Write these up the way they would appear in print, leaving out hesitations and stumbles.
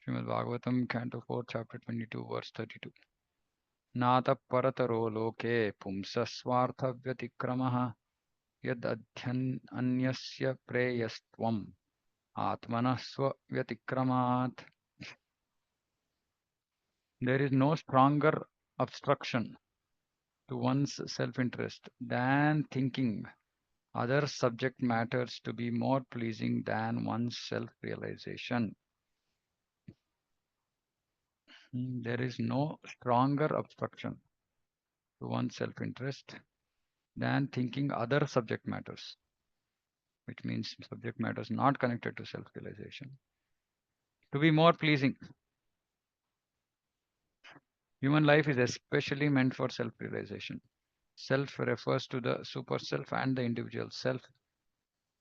Srimad Bhagavatam, Canto 4, Chapter 22, verse 32. Nata parataro loke pumsasvartha vyatikramaha yad adhyan anyasya preyastvam atmanasva vyatikramat. There is no stronger obstruction to one's self-interest than thinking other subject matters to be more pleasing than one's self-realization. There is no stronger obstruction to one's self-interest than thinking other subject matters, which means subject matters not connected to self-realization, to be more pleasing. Human life is especially meant for self-realization. Self refers to the super self and the individual self,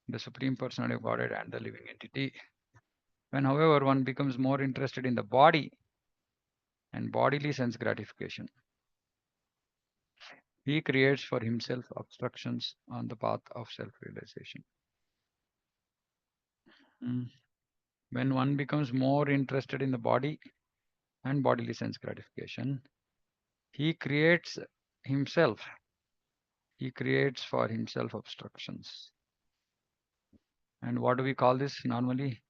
the supreme personality of Godhead and the living entity. When, however, one becomes more interested in the body and bodily sense gratification, he creates for himself obstructions on the path of self-realization. When one becomes more interested in the body and bodily sense gratification, he creates himself, he creates for himself obstructions. And what do we call this normally?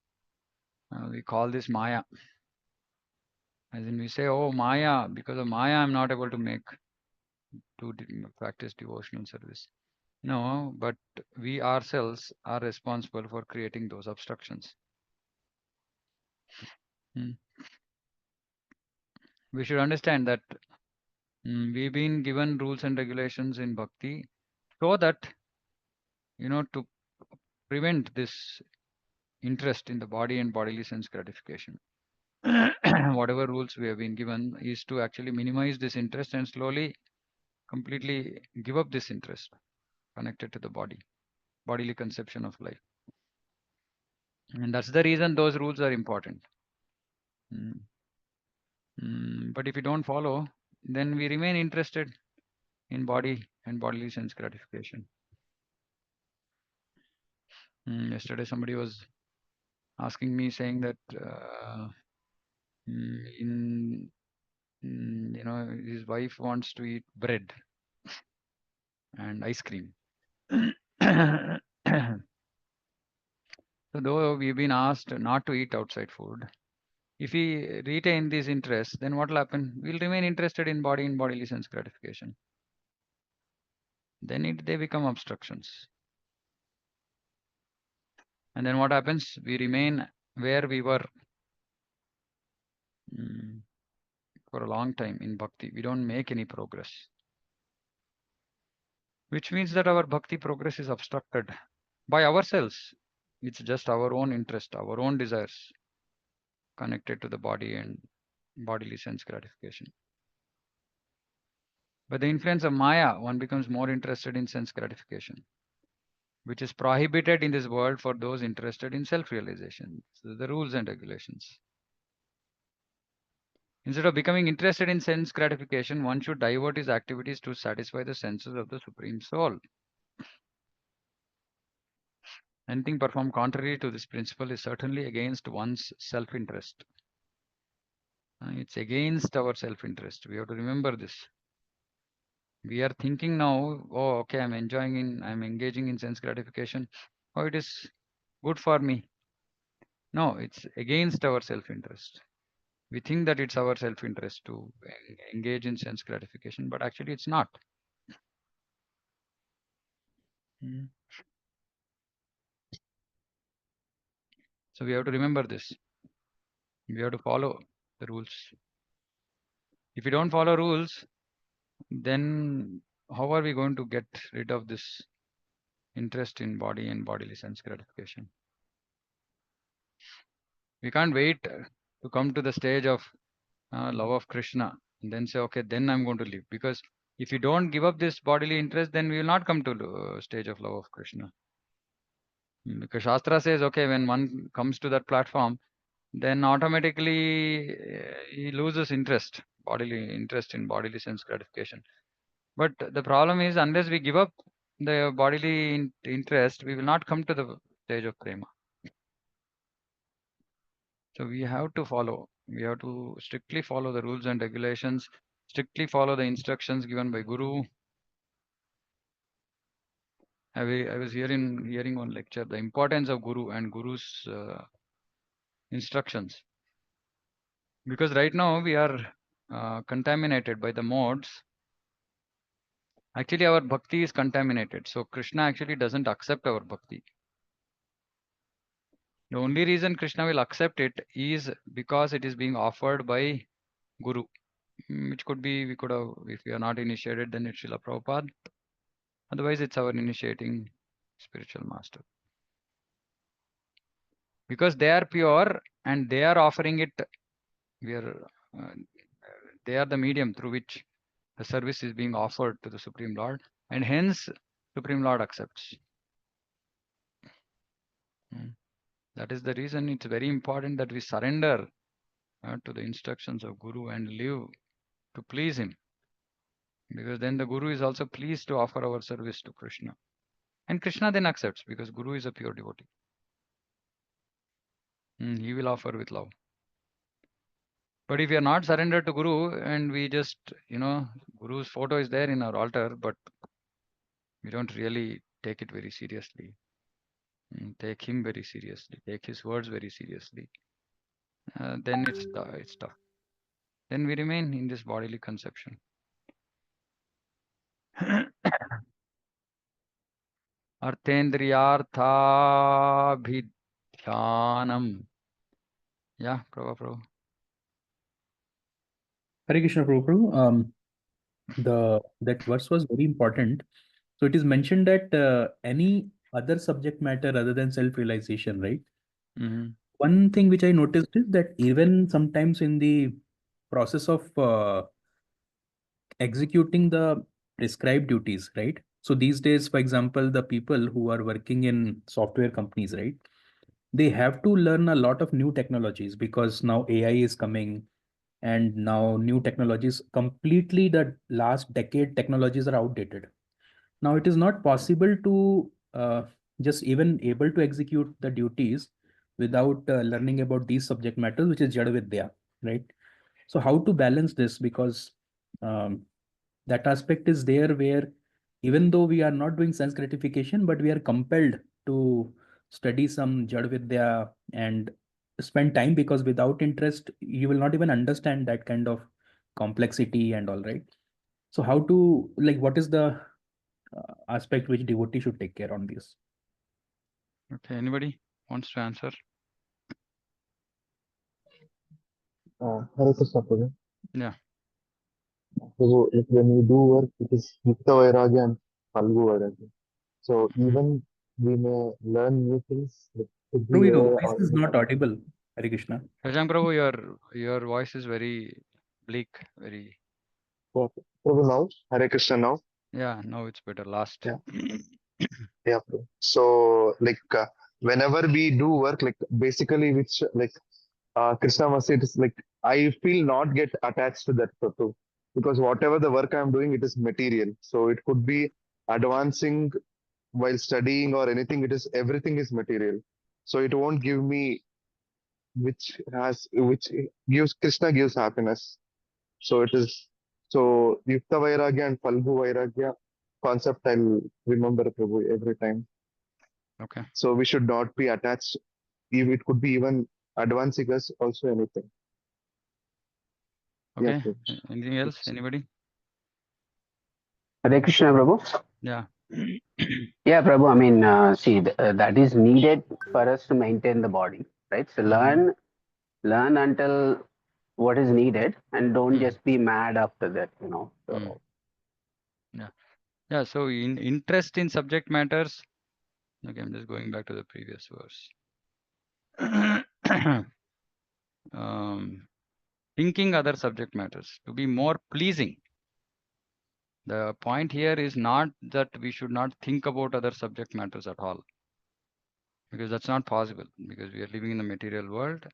We call this Maya. As in we say, oh Maya, because of Maya I'm not able to practice devotional service. No, but we ourselves are responsible for creating those obstructions. We should understand that we've been given rules and regulations in bhakti so that, to prevent this interest in the body and bodily sense gratification. Whatever rules we have been given is to actually minimize this interest and slowly, completely give up this interest connected to the body, bodily conception of life. And that's the reason those rules are important. But if we don't follow, then we remain interested in body and bodily sense gratification. Yesterday somebody was asking me, saying that his wife wants to eat bread and ice cream. So though we've been asked not to eat outside food, if we retain this interest, then what will happen? We'll remain interested in body and bodily sense gratification. Then they become obstructions. And then what happens? We remain where we were for a long time in bhakti. We don't make any progress. Which means that our bhakti progress is obstructed by ourselves. It's just our own interest, our own desires connected to the body and bodily sense gratification. By the influence of Maya, one becomes more interested in sense gratification, which is prohibited in this world for those interested in self-realization. So the rules and regulations. Instead of becoming interested in sense gratification, one should divert his activities to satisfy the senses of the Supreme Soul. Anything performed contrary to this principle is certainly against one's self-interest. It's against our self-interest. We have to remember this. We are thinking now, oh, okay, I'm engaging in sense gratification. Oh, it is good for me. No, it's against our self-interest. We think that it's our self-interest to engage in sense gratification, but actually it's not. So we have to remember this. We have to follow the rules. If we don't follow rules, then how are we going to get rid of this interest in body and bodily sense gratification? We can't wait to come to the stage of love of Krishna and then say, okay, then I'm going to live. Because if you don't give up this bodily interest, then we will not come to the stage of love of Krishna. Because Shastra says, okay, when one comes to that platform, then automatically he loses bodily interest in bodily sense gratification. But the problem is, unless we give up the bodily interest, we will not come to the stage of prema. So we have to follow. We have to strictly follow the rules and regulations, strictly follow the instructions given by Guru. I was hearing one lecture, the importance of Guru and Guru's instructions. Because right now we are contaminated by the modes. Actually, our bhakti is contaminated. So Krishna actually doesn't accept our bhakti. The only reason Krishna will accept it is because it is being offered by Guru. Which could be, we could have, if we are not initiated, then it's Srila Prabhupada. Otherwise, it's our initiating spiritual master. Because they are pure and they are offering it, we are, they are the medium through which the service is being offered to the Supreme Lord, and hence Supreme Lord accepts. That is the reason it's very important that we surrender to the instructions of Guru and live to please him. Because then the Guru is also pleased to offer our service to Krishna. And Krishna then accepts because Guru is a pure devotee. He will offer with love. But if we are not surrendered to Guru and we just, Guru's photo is there in our altar, but we don't really take it very seriously. Take him very seriously. Take his words very seriously. Then it's tough. Then we remain in this bodily conception. Arthendriyarthabhidhyanam. Yeah, Prabhu. Hare Krishna, Prabhu. That verse was very important. So it is mentioned that any other subject matter other than self-realization, right? One thing which I noticed is that even sometimes in the process of executing the prescribed duties, right? So these days, for example, the people who are working in software companies, right? They have to learn a lot of new technologies because now AI is coming, and now new technologies, completely the last decade technologies are outdated. Now it is not possible to just even able to execute the duties without learning about these subject matters, which is Jada Vidya, right? So how to balance this? Because um, that aspect is there where even though we are not doing sense gratification, but we are compelled to study some Jada Vidya and spend time, because without interest, you will not even understand that kind of complexity and all, right? So how to, like, what is the aspect which devotee should take care on this? Okay, anybody wants to answer? Hare Krishna, Prabhu. Yeah. Prabhu, like when we do work, it is Yukta Vairagya and Phalgu Vairagya. So even we may learn new things, like could Bro, be your AI voice or is not anything. audible. Hare Krishna. Rajang Prabhu, your voice is very bleak, very. Yeah. Prabhu, now, Hare Krishna now. Yeah, now it's better. Last. Yeah, yeah, Prabhu. So, like, whenever we do work, like, basically, which, like, Krishna must say, it is like, I feel not get attached to that, Prabhu. Because whatever the work I'm doing, it is material. So, it could be advancing while studying or anything, it is everything is material. So it won't give me which gives Krishna gives happiness. So it is so Yukta Vairagya and Falgu Vairagya concept I'll remember Prabhu every time. Okay. So we should not be attached. It could be even advancing us also anything. Okay. Yeah, Anything else? Anybody? Hare Krishna, Prabhu. Yeah. Yeah, Prabhu. I mean, see, that is needed for us to maintain the body, right? So learn until what is needed, and don't just be mad after that, So Yeah. So in interest in subject matters. Okay, I'm just going back to the previous verse. Thinking other subject matters to be more pleasing. The point here is not that we should not think about other subject matters at all, because that's not possible, because we are living in the material world,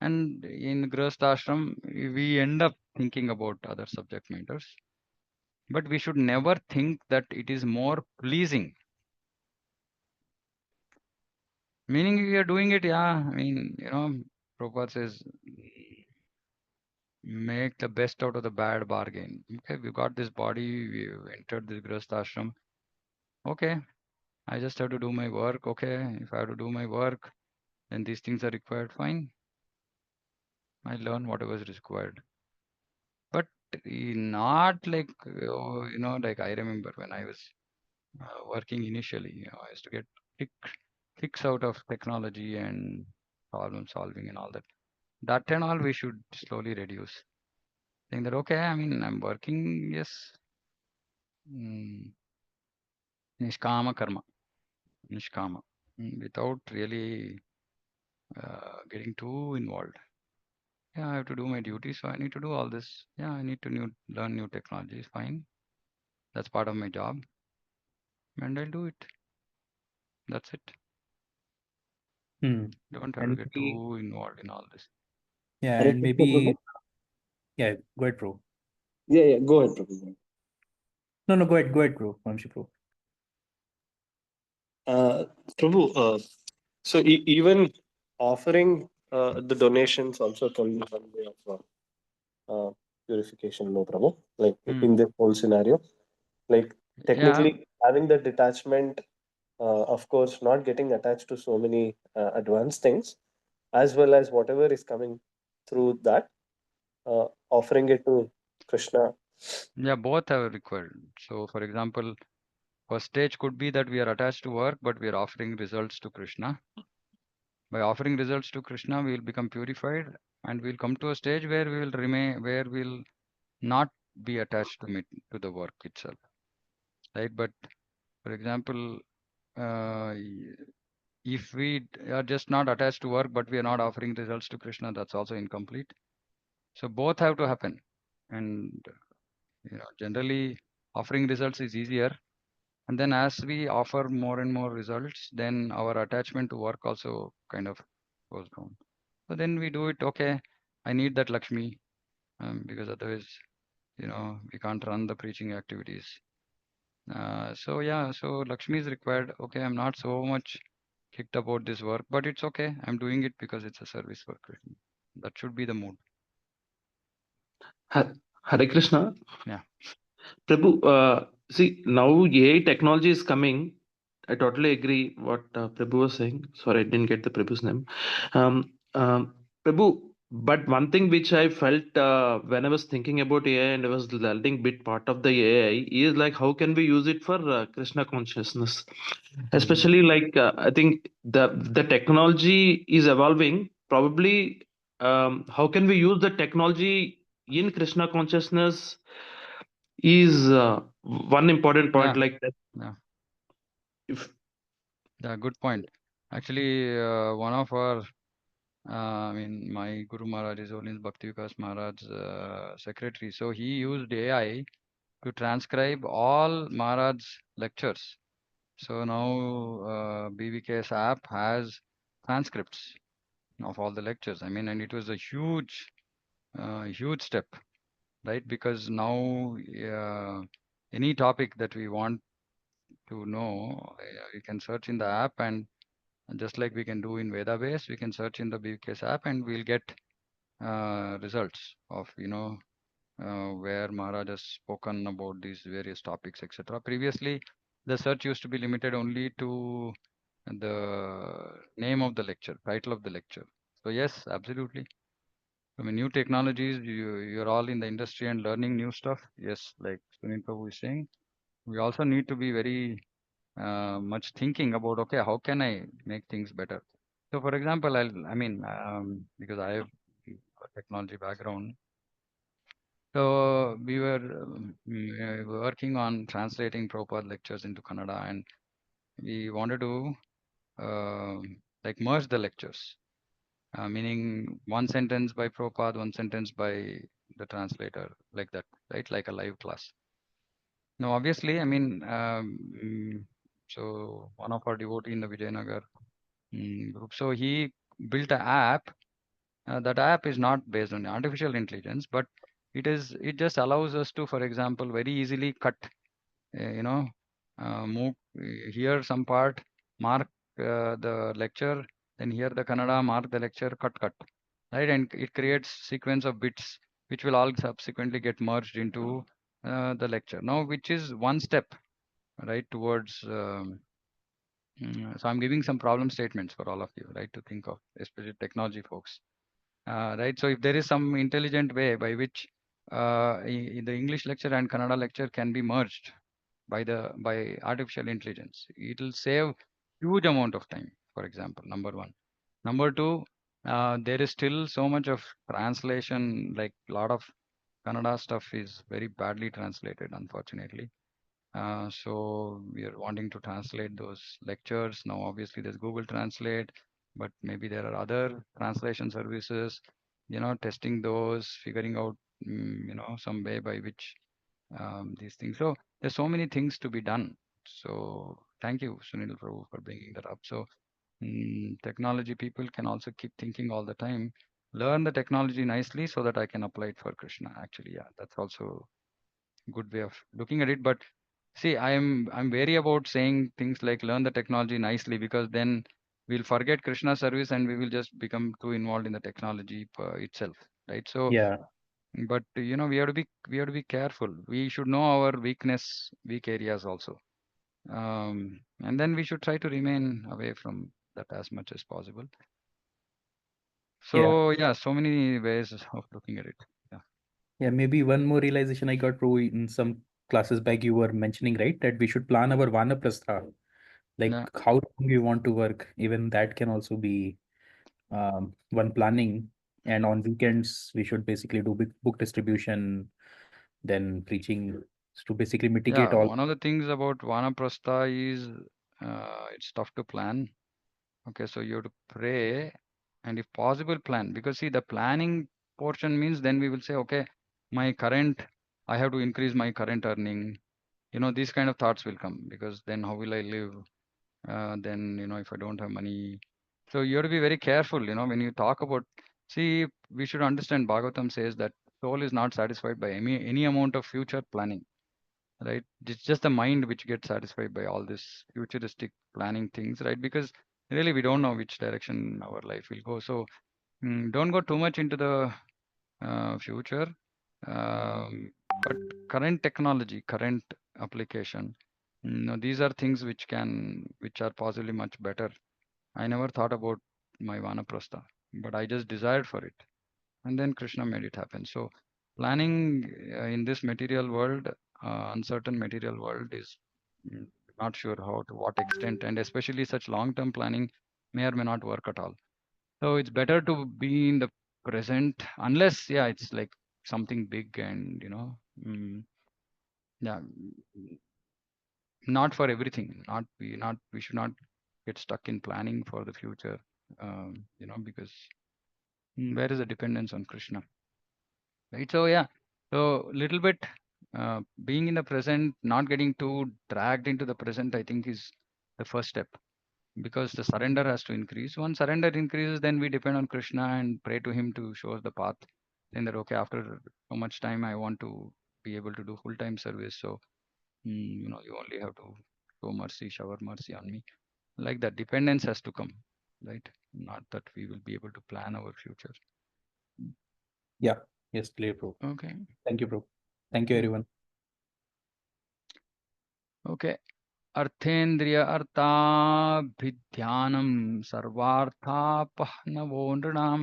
and in Grihastha ashram we end up thinking about other subject matters, but we should never think that it is more pleasing. Meaning we are doing it, yeah, I mean, Prabhupada says, make the best out of the bad bargain. Okay, we got this body, we entered this Grihastha ashram. Okay, I just have to do my work. Okay, if I have to do my work, then these things are required. Fine, I learn whatever is required. But not like, like I remember when I was working initially, I used to get kicks out of technology and problem solving and all that. That and all we should slowly reduce. Saying that, okay, I mean, I'm working, yes, nishkama karma, nishkama, without really getting too involved. Yeah, I have to do my duty, so I need to do all this. Yeah, I need to learn new technologies. Fine, that's part of my job, and I'll do it. That's it. Don't have to And get maybe, too involved in all this. yeah, Hare and Krishna, maybe, Prabhu. yeah, go ahead, bro. Yeah, go ahead, Prabhu. No, go ahead, bro. Vamshi, bro. Uh, Prabhu, so even offering the donations also can be one way of purification, no, Prabhu? Like in this whole scenario, like Yeah, technically having the detachment, of course, not getting attached to so many advanced things, as well as whatever is coming through that, offering it to Krishna. yeah, both are required. So, for example, first stage could be that we are attached to work, but we are offering results to Krishna. By offering results to Krishna, we will become purified, and we'll come to a stage where we will remain, where we'll not be attached to the work itself, right? But for example, if we are just not attached to work, but we are not offering results to Krishna, that's also incomplete. So both have to happen, and generally offering results is easier. And then as we offer more and more results, then our attachment to work also kind of goes down. So then we do it. Okay, I need that Lakshmi, because otherwise, we can't run the preaching activities. So yeah, so Lakshmi is required. Okay, I'm not so much kicked about this work, but it's okay. I'm doing it because it's a service for Krishna. That should be the mood. Hare Krishna. Yeah. Prabhu, see, now AI technology is coming. I totally agree what Prabhu was saying. Sorry, I didn't get the Prabhu's name. Prabhu, but one thing which I felt when I was thinking about AI and I was learning bit part of the AI is like how can we use it for Krishna consciousness, especially like I think the technology is evolving. Probably, how can we use the technology in Krishna consciousness is one important point. Yeah. Like that. Yeah. If Yeah. Good point. Actually, one of our, my Guru Maharaj is Holiness Bhakti Vikas Maharaj's secretary. So he used AI to transcribe all Maharaj's lectures. So now BVK's app has transcripts of all the lectures. And it was a huge step, right? Because now any topic that we want to know, we can search in the app, and just like we can do in Vedabase, we can search in the BVK's app, and we'll get results of where Maharaj has spoken about these various topics, etc. Previously, the search used to be limited only to the name of the lecture, title of the lecture. So yes, absolutely. New technologies, you're all in the industry and learning new stuff. Yes, like Sunil Prabhu is saying, we also need to be very much thinking about, okay, how can I make things better? So, for example, because I have a technology background, so we were working on translating Prabhupada lectures into Kannada, and we wanted to like merge the lectures, meaning one sentence by Prabhupada, one sentence by the translator, like that, right? Like a live class. Now, obviously, so one of our devotee in the Vijayanagar group, so he built an app. That app is not based on artificial intelligence, but it just allows us to, for example, very easily cut, move here some part, mark the lecture, then here the Kannada, mark the lecture, cut. right? And it creates sequence of bits which will all subsequently get merged into the lecture. Now, which is one step, right, towards. So I'm giving some problem statements for all of you, right, to think of, especially technology folks, right? So if there is some intelligent way by which the English lecture and Kannada lecture can be merged by artificial intelligence, it will save huge amount of time. For example, number one. Number two, there is still so much of translation, like a lot of Kannada stuff is very badly translated, unfortunately. So we are wanting to translate those lectures. Now, obviously, there's Google Translate, but maybe there are other translation services, testing those, figuring out, some way by which these things. So there's so many things to be done. So thank you, Sunil Prabhu, for bringing that up. So technology people can also keep thinking all the time, learn the technology nicely so that I can apply it for Krishna. Actually, yeah, that's also good way of looking at it. But see, I'm wary about saying things like learn the technology nicely, because then we'll forget Krishna service and we will just become too involved in the technology itself, right? So, Yeah. but we have to be careful. We should know our weak areas also, and then we should try to remain away from that as much as possible. Yeah. So yeah, so many ways of looking at it. Yeah, Yeah, maybe one more realization I got through in some classes back, you were mentioning, right, that we should plan our Vanaprastha, like yeah. how long we want to work. Even that can also be one planning. And on weekends, we should basically do book distribution, then preaching to basically mitigate Yeah, all. one of the things about Vanaprastha is it's tough to plan. Okay, so you have to pray and if possible plan, because see the planning portion means then we will say, okay, my current, I have to increase my current earning. These kind of thoughts will come, because then how will I live? Then, if I don't have money. So you have to be very careful, when you talk about, see, we should understand Bhagavatam says that soul is not satisfied by any amount of future planning, right? It's just the mind which gets satisfied by all this futuristic planning things, right? Because really we don't know which direction our life will go. So don't go too much into the future. But current technology, current application, these are things which are possibly much better. I never thought about my Vanaprastha, but I just desired for it. And then Krishna made it happen. So planning in this material world, uncertain material world, is mm, not sure how to what extent, and especially such long-term planning may or may not work at all. So it's better to be in the present, unless yeah, it's like something big and yeah, not for everything. We should not get stuck in planning for the future, because where is the dependence on Krishna? Right, so yeah, so little bit being in the present, not getting too dragged into the present, I think is the first step, because the surrender has to increase. Once surrender increases, then we depend on Krishna and pray to him to show us the path, saying that okay, after so much time I want to be able to do full-time service. So you only have to show mercy, shower mercy on me. Like that dependence has to come, right? Not that we will be able to plan our future. Yeah. Yes, clear, bro. Okay. Thank you, bro. Thank you, Yeah. everyone. Okay. अर्थेन्द्रिय अर्थाभिध्यानं सर्वार्थापहनवो नृणां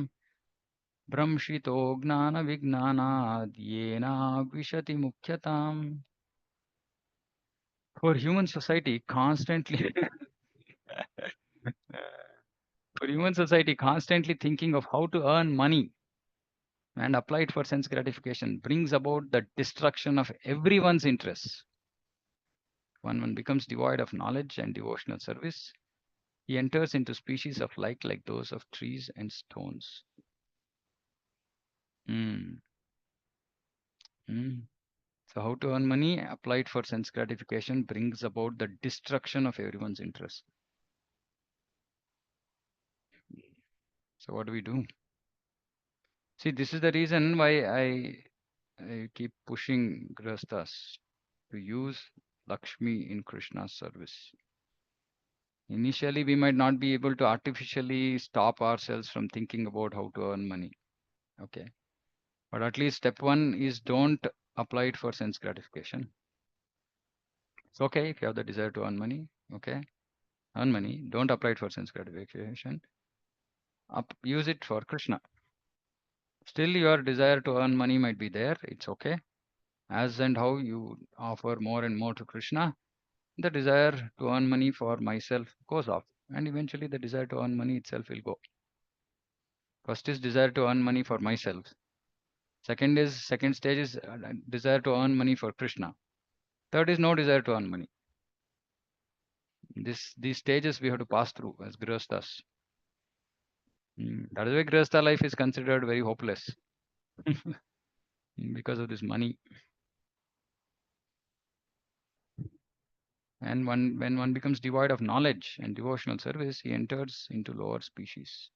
भ्रंशितो ज्ञानविज्ञानाद् येन विशति मुख्यताम्. For human society constantly for human society constantly thinking of how to earn money and apply it for sense gratification brings about the destruction of everyone's interests. When one becomes devoid of knowledge and devotional service, he enters into species of like those of trees and stones. Mm, mm. So, how to earn money applied for sense gratification brings about the destruction of everyone's interest. So, what do we do? See, this is the reason why I keep pushing Grastas to use Lakshmi in Krishna's service. Initially, we might not be able to artificially stop ourselves from thinking about how to earn money. Okay. But at least step one is don't apply it for sense gratification. It's okay if you have the desire to earn money. Okay. Earn money. Don't apply it for sense gratification. Use it for Krishna. Still, your desire to earn money might be there. It's okay. As and how you offer more and more to Krishna, the desire to earn money for myself goes off. And eventually, the desire to earn money itself will go. First is desire to earn money for myself. Second stage is desire to earn money for Krishna. Third is no desire to earn money. These stages we have to pass through as grihasthas. That is why grihastha life is considered very hopeless because of this money. And when one becomes devoid of knowledge and devotional service, he enters into lower species.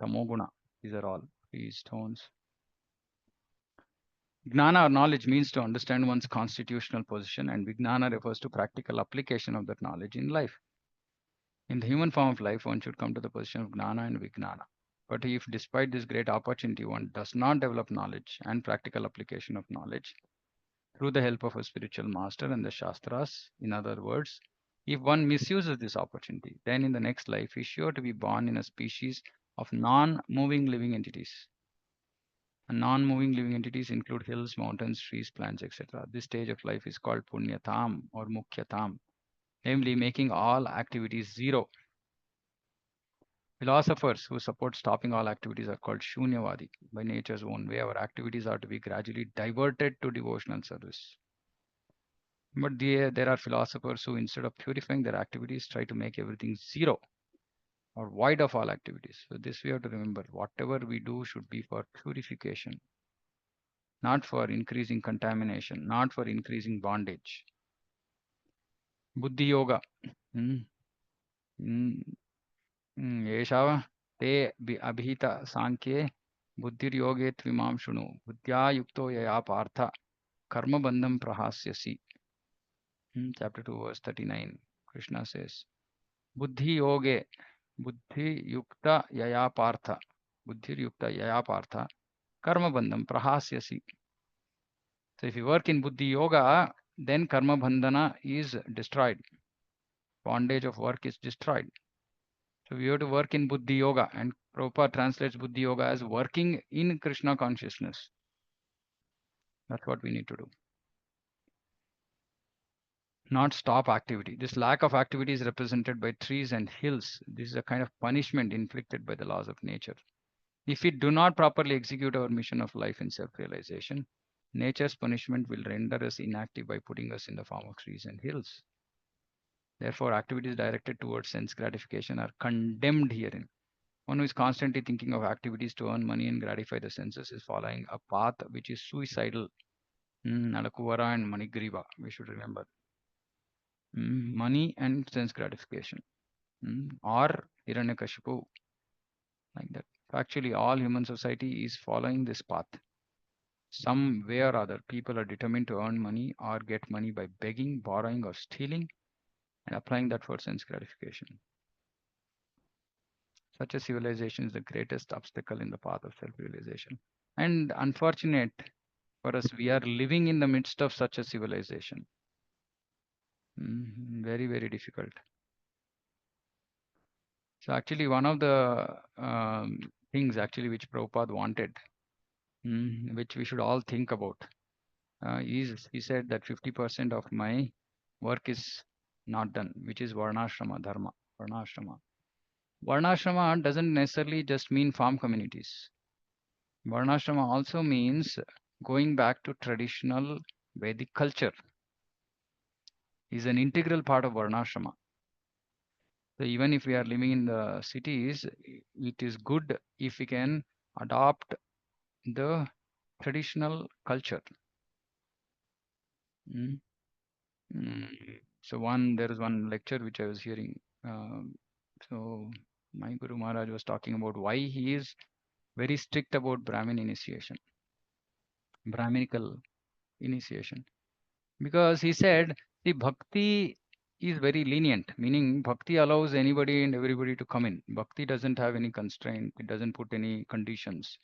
Tamoguna, these are all these tones. Gnana or knowledge means to understand one's constitutional position, and Vijnana refers to practical application of that knowledge in life. In the human form of life, one should come to the position of Gnana and Vijnana. But if despite this great opportunity, one does not develop knowledge and practical application of knowledge through the help of a spiritual master and the Shastras, in other words, if one misuses this opportunity, then in the next life he is sure to be born in a species of non-moving living entities. And non-moving living entities include hills, mountains, trees, plants, etc. This stage of life is called Punyatam or Mukhyatam, namely making all activities zero. Philosophers who support stopping all activities are called Shunyavadi. By nature's own way, our activities are to be gradually diverted to devotional service. But there are philosophers who, instead of purifying their activities, try to make everything zero or void of all activities. So this we have to remember. Whatever we do should be for purification, not for increasing contamination, not for increasing bondage. Buddhi yoga. एषा ते अभिहित सांख्ये बुद्धिर्योगे त्विमां शृणु बुद्ध्या युक्तो यया Partha कर्मबन्धं प्रहास्यसि. Chapter 2 verse 39. Krishna says, Buddhi yoge, buddhi yukta yaya partha, buddhir yukta yaya partha, karma bandham prahasyasi. So if you work in buddhi yoga, then karma bandhana is destroyed. Bondage of work is destroyed. So we have to work in buddhi yoga, and Prabhupada translates buddhi yoga as working in Krishna consciousness. That's what we need to do. Not stop activity. This lack of activity is represented by trees and hills. This is a kind of punishment inflicted by the laws of nature. If we do not properly execute our mission of life in self-realization, nature's punishment will render us inactive by putting us in the form of trees and hills. Therefore, activities directed towards sense gratification are condemned herein. One who is constantly thinking of activities to earn money and gratify the senses is following a path which is suicidal. Nalakuvara and Manigriva, we should remember. Money and sense gratification. Or Hiranyakashipu, like that. Actually, all human society is following this path. Some way or other, people are determined to earn money or get money by begging, borrowing, or stealing, and applying that for sense gratification. Such a civilization is the greatest obstacle in the path of self-realization. And unfortunate for us, we are living in the midst of such a civilization. Very, very difficult. So actually, one of the things actually which Prabhupada wanted, which we should all think about, is he said that 50% of my work is not done, which is Varnashrama Dharma. Varnashrama. Varnashrama doesn't necessarily just mean farm communities. Varnashrama also means going back to traditional Vedic culture. Is an integral part of Varnashrama. So even if we are living in the cities, it is good if we can adopt the traditional culture. So there is one lecture which I was hearing. So my Guru Maharaj was talking about why he is very strict about Brahmin initiation, Brahminical initiation. Because he said the bhakti is very lenient, meaning bhakti allows anybody and everybody to come in. Bhakti doesn't have any constraint, it doesn't put any conditions,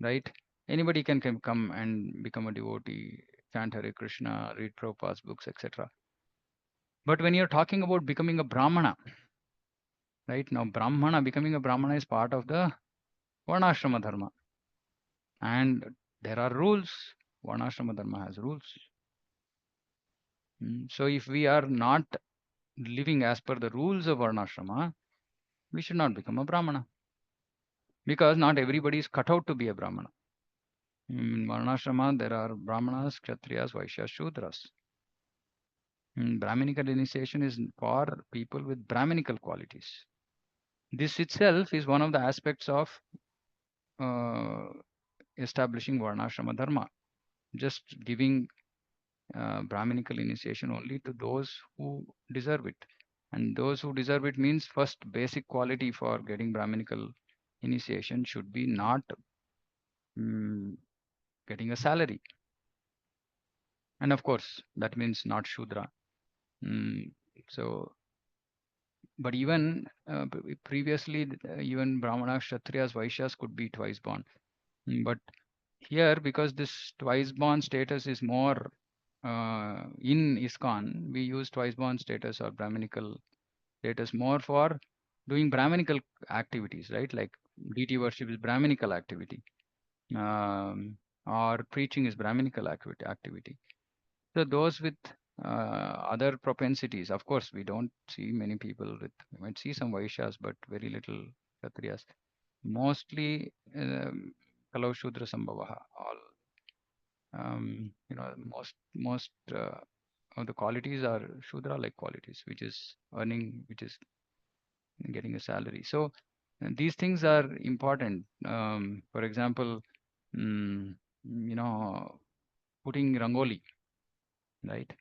right? Anybody can come and become a devotee, chant Hare Krishna, read Prabhupada's books, etc. But when you're talking about becoming a Brahmana, right now, becoming a Brahmana is part of the Varnashrama Dharma. And there are rules. Varnashrama Dharma has rules. So if we are not living as per the rules of Varnashrama, we should not become a Brahmana. Because not everybody is cut out to be a Brahmana. In Varnashrama, there are Brahmanas, Kshatriyas, Vaishyas, Shudras. Brahminical initiation is for people with Brahminical qualities. This itself is one of the aspects of establishing Varnashrama Dharma. Just giving Brahminical initiation only to those who deserve it. And those who deserve it means first basic quality for getting Brahminical initiation should be not getting a salary. And of course, that means not Shudra. So, but even previously, even Brahmanas, Kshatriyas, Vaishyas could be twice born. But here, because this twice born status is more in ISKCON, we use twice born status or Brahminical status more for doing Brahminical activities, right? Like deity worship is Brahminical activity, or preaching is Brahminical activity. So those with other propensities, of course, we don't see many people with, we might see some Vaishyas, but very little Kshatriyas. Mostly Kalau Shudra Sambhavaha, all most of the qualities are Shudra like qualities, which is earning, which is getting a salary. So these things are important. For example, putting rangoli, right?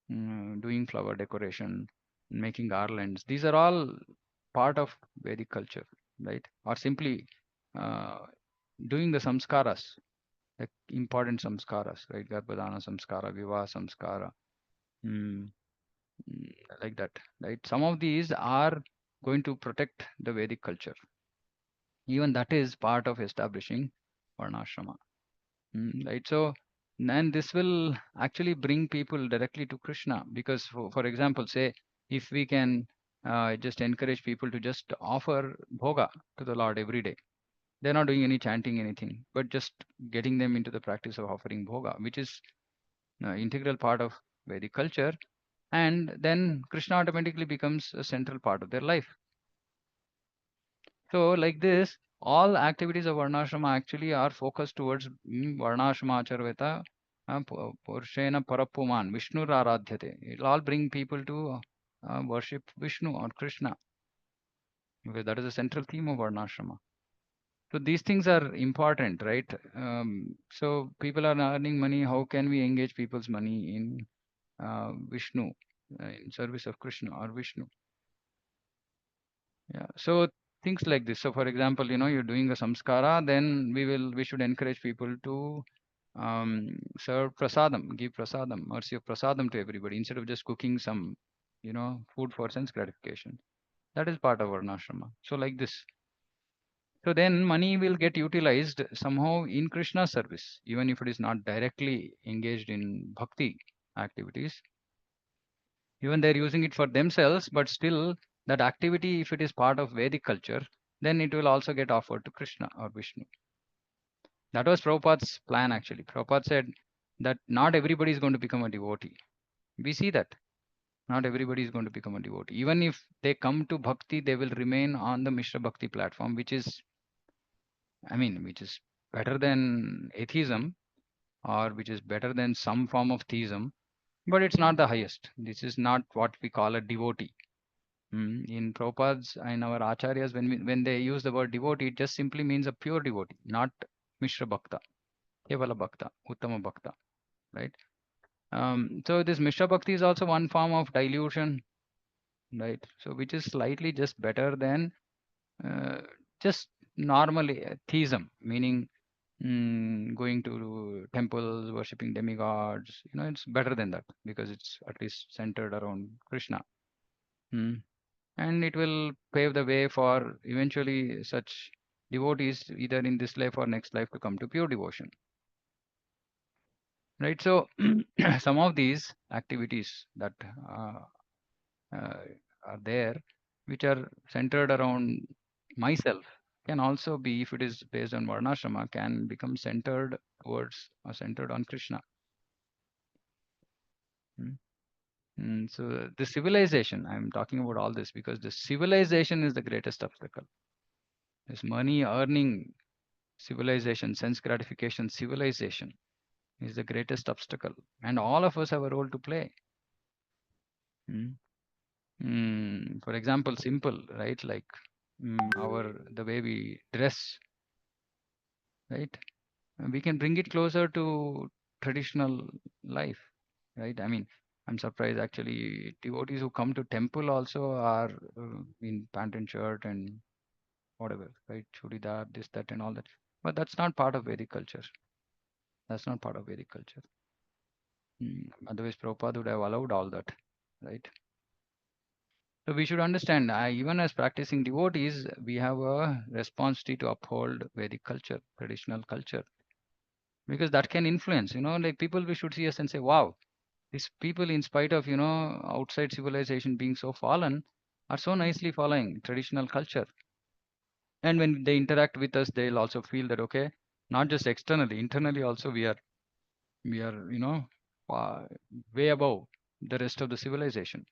Doing flower decoration, making garlands. These are all part of Vedic culture, right? Or simply doing the samskaras, like important samskaras, right? Garbhadana samskara, vivaha samskara, like that, right? Some of these are going to protect the Vedic culture. Even that is part of establishing Varnashrama, right? So, and this will actually bring people directly to Krishna because, for example, say if we can just encourage people to just offer bhoga to the Lord every day. They're not doing any chanting, anything, but just getting them into the practice of offering bhoga, which is integral part of Vedic culture. And then Krishna automatically becomes a central part of their life. So, like this, all activities of Varnashrama actually are focused towards Varnashrama Acharveta Purshena Parapuman, Vishnu Aradhyate. It will all bring people to worship Vishnu or Krishna, because that is the central theme of Varnashrama. So these things are important, right? So people are earning money. How can we engage people's money in Vishnu, in service of Krishna or Vishnu? Yeah. So things like this. So for example, you're doing a samskara, then we should encourage people to serve prasadam, give prasadam, mercy of prasadam to everybody instead of just cooking some, food for sense gratification. That is part of Varnashrama. So like this. So then money will get utilized somehow in Krishna's service, even if it is not directly engaged in bhakti activities. Even they're using it for themselves, but still that activity, if it is part of Vedic culture, then it will also get offered to Krishna or Vishnu. That was Prabhupada's plan actually. Prabhupada said that not everybody is going to become a devotee. We see that. Not everybody is going to become a devotee. Even if they come to bhakti, they will remain on the Mishra Bhakti platform, which is better than atheism, or which is better than some form of theism, but it's not the highest. This is not what we call a devotee. In Prabhupada's and our acharyas, when they use the word devotee, it just simply means a pure devotee, not Mishra Bhakta, Kevala Bhakta, Uttama Bhakta, right? So this Mishra Bhakti is also one form of dilution, right? So which is slightly just better than just normally theism, meaning going to temples, worshipping demigods. It's better than that because it's at least centered around Krishna. And it will pave the way for eventually such devotees, either in this life or next life, to come to pure devotion. Right? So, some of these activities that are there, which are centered around myself, can also be, if it is based on Varnashrama, can become centered towards or centered on Krishna. So the civilization, I'm talking about all this because the civilization is the greatest obstacle. This money earning civilization, sense gratification civilization is the greatest obstacle. And all of us have a role to play. For example, simple, right? Like the way we dress, right? We can bring it closer to traditional life, right? I mean, I'm surprised actually devotees who come to temple also are in pant and shirt and whatever, right? Churidar, this, that, and all that. But that's not part of Vedic culture. That's not part of Vedic culture. Otherwise, Prabhupada would have allowed all that, right? So we should understand, even as practicing devotees, we have a responsibility to uphold Vedic culture, traditional culture, because that can influence, like people we should see us and say, wow, these people, in spite of, outside civilization being so fallen, are so nicely following traditional culture. And when they interact with us, they'll also feel that, okay, not just externally, internally also we are, way above the rest of the civilization.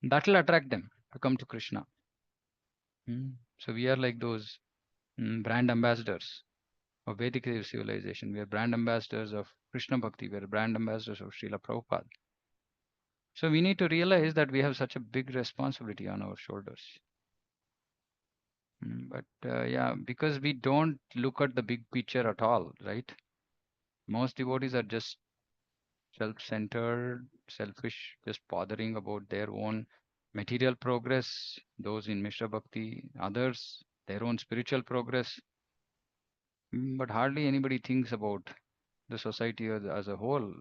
That will attract them to come to Krishna. So we are like those brand ambassadors of Vedic civilization. We are brand ambassadors of Krishna Bhakti. We are brand ambassadors of Srila Prabhupada. So we need to realize that we have such a big responsibility on our shoulders. But yeah, because we don't look at the big picture at all, right? Most devotees are just self-centered, selfish, just bothering about their own material progress. Those in Mishra Bhakti, others, their own spiritual progress. But hardly anybody thinks about the society as a whole.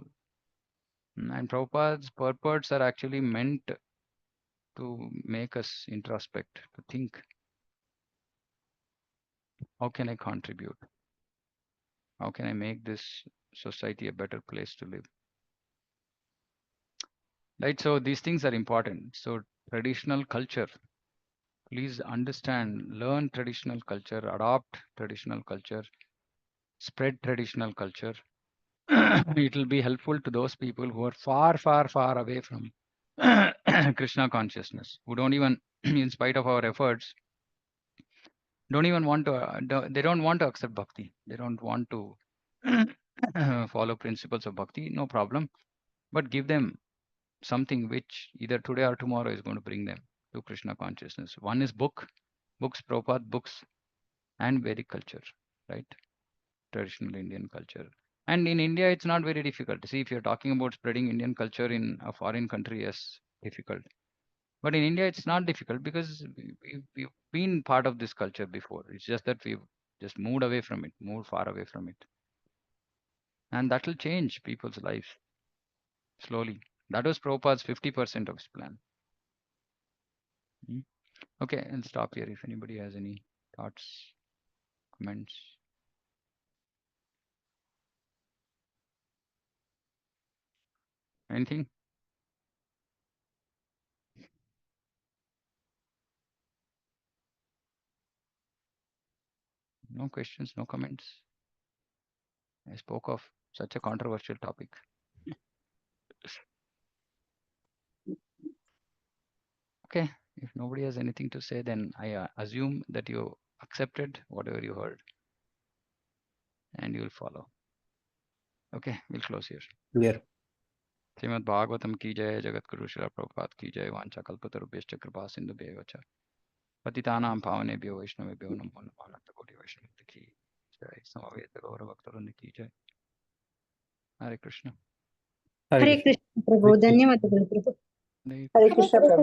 And Prabhupada's purports are actually meant to make us introspect, to think, how can I contribute? How can I make this society a better place to live? Right? So these things are important. So traditional culture, please understand, learn traditional culture, adopt traditional culture, spread traditional culture. It will be helpful to those people who are far, far, far away from Krishna consciousness, who don't even, in spite of our efforts, don't even want to, they don't want to accept bhakti. They don't want to follow principles of bhakti, no problem. But give them something which either today or tomorrow is going to bring them to Krishna consciousness. One is books, Prabhupada books, and Vedic culture, right? Traditional Indian culture. And in India, it's not very difficult. See, if you're talking about spreading Indian culture in a foreign country, yes, difficult. But in India, it's not difficult because we've been part of this culture before. It's just that we've just moved away from it, moved far away from it. And that will change people's lives slowly. That was Prabhupada's 50% of his plan. Okay, I'll stop here if anybody has any thoughts, comments. Anything? No questions, no comments. I spoke of such a controversial topic. Okay, if nobody has anything to say, then I assume that you accepted whatever you heard and you'll follow. Okay, we'll close here. Clear. Shrimad Bhagavatam की जय, जगत गुरु श्रील प्रभुपाद की जय, वांछा कल्पतरुभ्यश्च कृपा सिन्धुभ्येव च पतितानां पावनेभ्यो वैष्णवेभ्यो नमो नमः। अनन्तकोटि वैष्णव की जय, समवेत गौर भक्तवृंद की जय। हरे कृष्ण। Hare हरे Krishna. कृष्ण प्रभु, धन्यवाद प्रभु। हरे हरे कृष्ण प्रभु।